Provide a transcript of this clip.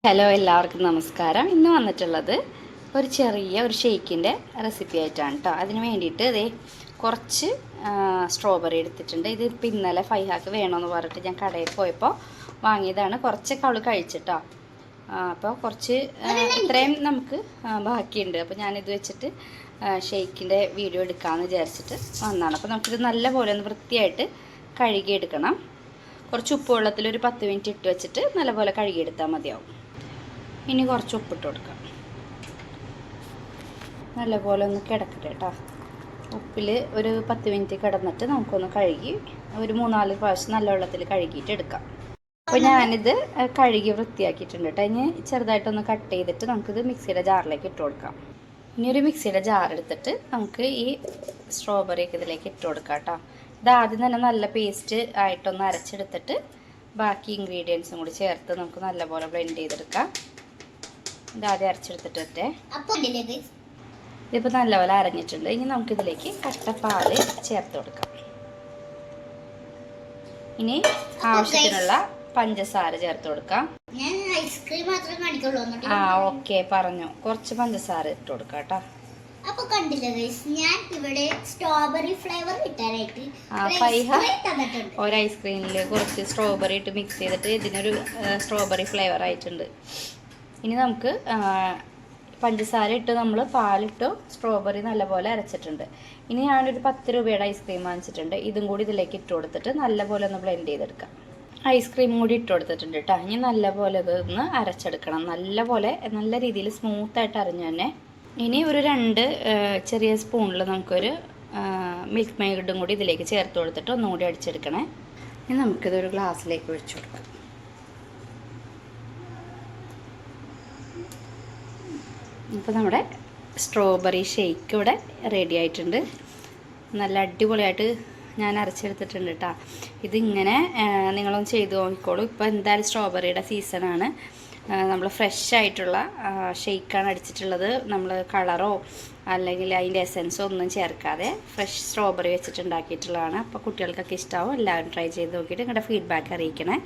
Hello, എല്ലാവർക്കും നമസ്കാരം. ഇന്ന് വന്നിട്ടുള്ളത് ഒരു ചെറിയ ഷേക്കിൻ്റെ റെസിപ്പി ആയിട്ടാണ് കേട്ടോ. അതിന് വേണ്ടിയിട്ട് കുറച്ച് സ്ട്രോബെറി എടുത്തിട്ടുണ്ട്. ഇത് ഇപ്പം ഇന്നലെ ഫൈഹാക്ക് വേണമെന്ന് പറഞ്ഞിട്ട് ഞാൻ കടയിൽ പോയപ്പോൾ വാങ്ങിയതാണ്. കുറച്ചൊക്കെ അവൾ കഴിച്ചിട്ടോ. അപ്പോൾ കുറച്ച് ഇത്രയും നമുക്ക് ബാക്കിയുണ്ട്. അപ്പോൾ ഞാനിത് വെച്ചിട്ട് ഷേക്കിൻ്റെ വീഡിയോ എടുക്കാമെന്ന് വിചാരിച്ചിട്ട് വന്നതാണ്. അപ്പോൾ നമുക്കിത് നല്ലപോലെ ഒന്ന് വൃത്തിയായിട്ട് കഴുകിയെടുക്കണം. കുറച്ച് ഉപ്പ് വെള്ളത്തിൽ ഒരു 10 മിനിറ്റ് ഇട്ട് വെച്ചിട്ട് നല്ലപോലെ കഴുകിയെടുത്താൽ മതിയാവും. ഇനി കുറച്ച് ഉപ്പിട്ട് കൊടുക്കാം. നല്ലപോലെ ഒന്ന് കിടക്കട്ടെ കേട്ടോ. ഉപ്പിൽ ഒരു 10 മിനിറ്റ് കിടന്നിട്ട് നമുക്കൊന്ന് കഴുകി ഒരു 3-4 പ്രാവശ്യം നല്ല വെള്ളത്തിൽ കഴുകിയിട്ട് എടുക്കാം. അപ്പോൾ ഞാനിത് കഴുകി വൃത്തിയാക്കിയിട്ടുണ്ട് കേട്ടോ. ഇനി ചെറുതായിട്ടൊന്ന് കട്ട് ചെയ്തിട്ട് നമുക്കിത് മിക്സിയുടെ ജാറിലേക്ക് ഇട്ട് കൊടുക്കാം. ഇനി ഒരു മിക്സിയുടെ ജാർ എടുത്തിട്ട് നമുക്ക് ഈ സ്ട്രോബെറിയൊക്കെ ഇതിലേക്ക് ഇട്ട് കൊടുക്കാം കേട്ടോ. ഇത് ആദ്യം തന്നെ നല്ല പേസ്റ്റ് ആയിട്ടൊന്ന് അരച്ചെടുത്തിട്ട് ബാക്കി ഇൻഗ്രീഡിയൻസും കൂടി ചേർത്ത് നമുക്ക് നല്ലപോലെ ബ്ലെൻഡ് ചെയ്തെടുക്കാം. ഇതാദ്യം അരച്ചെടുത്തിട്ടെ ഇതിപ്പോൾ നല്ലപോലെ അരഞ്ഞിട്ടുണ്ട്. ഇനി നമുക്കിതിലേക്ക് കട്ടപ്പാല് ചേർത്ത് കൊടുക്കാം. ഇനി ആവശ്യത്തിനുള്ള പഞ്ചസാര ചേർത്ത് കൊടുക്കാം. ഓക്കെ, പറഞ്ഞു. കുറച്ച് പഞ്ചസാര ഇട്ട് കൊടുക്കാം കേട്ടോ. അപ്പോൾ കണ്ടില്ലേ ഗയ്സ്, ഞാൻ ഇവിടെ സ്ട്രോബെറി ഫ്ലേവർ ഇട്ടാനായിട്ട് ഒരു ഐസ്ക്രീമിൽ കുറച്ച് സ്ട്രോബെറി ഇട്ട് മിക്സ് ചെയ്തിട്ട് ഇതിനൊരു സ്ട്രോബെറി ഫ്ലേവർ ആയിട്ടുണ്ട്. ഇനി നമുക്ക് പഞ്ചസാര ഇട്ട് നമ്മൾ പാലിട്ടു സ്ട്രോബെറി നല്ലപോലെ അരച്ചിട്ടുണ്ട്. ഇനി ഞാനൊരു 10 രൂപയുടെ ഐസ്ക്രീം വാങ്ങിച്ചിട്ടുണ്ട്. ഇതും കൂടി ഇതിലേക്ക് ഇട്ട് കൊടുത്തിട്ട് നല്ലപോലെ ഒന്ന് ബ്ലെൻഡ് ചെയ്തെടുക്കാം. ഐസ്ക്രീമും കൂടി ഇട്ട് കൊടുത്തിട്ടുണ്ട് കേട്ടോ. ഇനി നല്ലപോലെ ഇതൊന്ന് അരച്ചെടുക്കണം. നല്ല രീതിയിൽ സ്മൂത്തായിട്ട് അരഞ്ഞു തന്നെ. ഇനി ഒരു 2 ചെറിയ സ്പൂണിൽ നമുക്കൊരു മിൽക്ക് മെയ്ഡും കൂടി ഇതിലേക്ക് ചേർത്ത് കൊടുത്തിട്ട് ഒന്നും കൂടി അടിച്ചെടുക്കണേ. ഇനി നമുക്കിതൊരു ഗ്ലാസ്സിലേക്ക് ഒഴിച്ചു കൊടുക്കാം. അപ്പോൾ നമ്മുടെ സ്ട്രോബെറി ഷേക്ക് ഇവിടെ റെഡി ആയിട്ടുണ്ട്. നല്ല അടിപൊളിയായിട്ട് ഞാൻ അരച്ചെടുത്തിട്ടുണ്ട് കേട്ടോ. ഇതിങ്ങനെ നിങ്ങളൊന്ന് ചെയ്ത് നോക്കിക്കോളൂ. ഇപ്പോൾ എന്തായാലും സ്ട്രോബെറിയുടെ സീസണാണ്. നമ്മൾ ഫ്രഷ് ആയിട്ടുള്ള ഷേക്കാണ് അടിച്ചിട്ടുള്ളത്. നമ്മൾ കളറോ അല്ലെങ്കിൽ അതിൻ്റെ എസൻസോ ഒന്നും ചേർക്കാതെ ഫ്രഷ് സ്ട്രോബെറി വെച്ചിട്ട് ഉണ്ടാക്കിയിട്ടുള്ളതാണ്. അപ്പോൾ കുട്ടികൾക്കൊക്കെ ഇഷ്ടമാവും. എല്ലാവരും ട്രൈ ചെയ്ത് നോക്കിയിട്ട് നിങ്ങളുടെ ഫീഡ്ബാക്ക് അറിയിക്കണേ.